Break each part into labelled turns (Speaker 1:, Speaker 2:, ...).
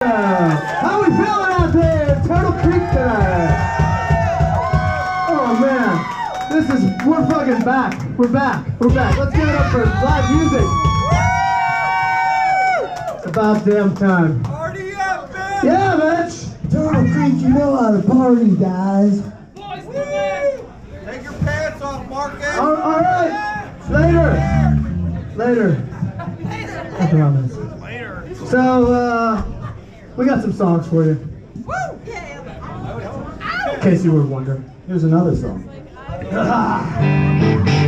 Speaker 1: How we feeling out there in Turtle Creek tonight? Oh man, we're fucking back. We're back. Let's give it up for live music. It's about damn time.
Speaker 2: Party up, man!
Speaker 1: Yeah, bitch.
Speaker 3: Turtle Creek, you know how to party, guys.
Speaker 2: Boys, take your pants off, Marcus!
Speaker 1: All right. Later. I promise.
Speaker 2: Later.
Speaker 1: So, we got some songs for you. In case you were wondering. Here's another song.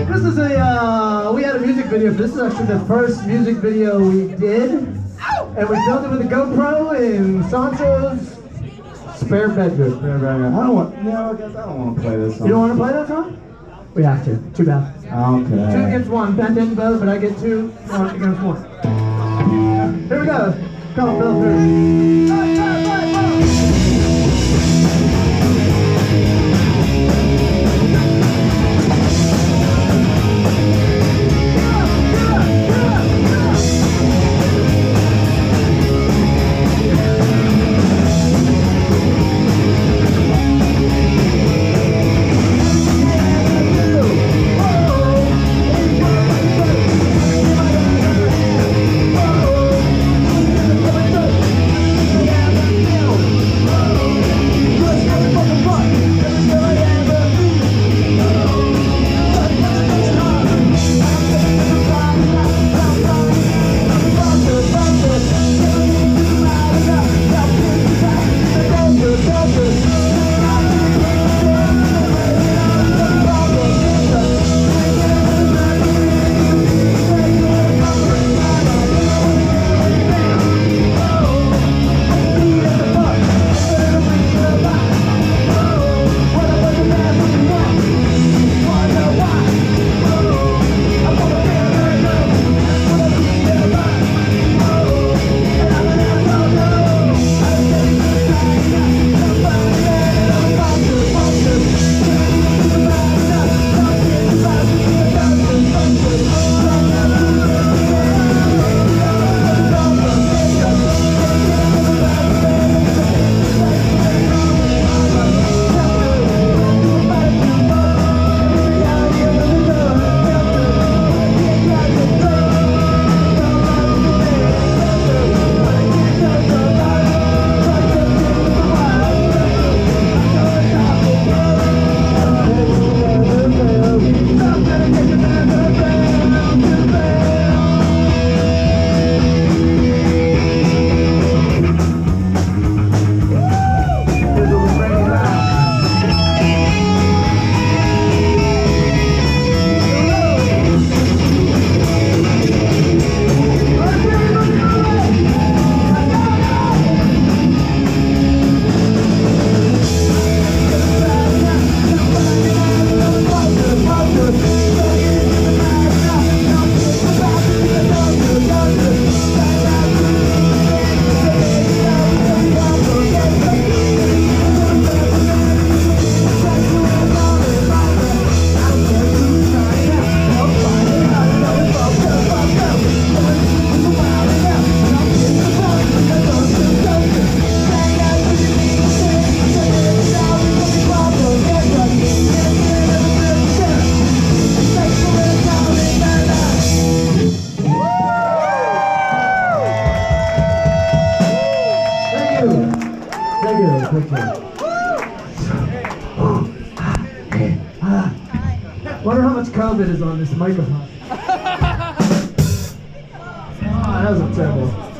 Speaker 1: This is we had a music video. This is actually the first music video we did. And we filmed it with a GoPro in Sancho's spare bedroom.
Speaker 3: I guess I don't want to play this song.
Speaker 1: You don't want to play that song? We have to. Too bad.
Speaker 3: Okay.
Speaker 1: 2 against 1. Ben didn't vote, but I get 2. 1 against 1. Here we go. Come on, Bill through. Wonder how much COVID is on this microphone. Oh, that was terrible.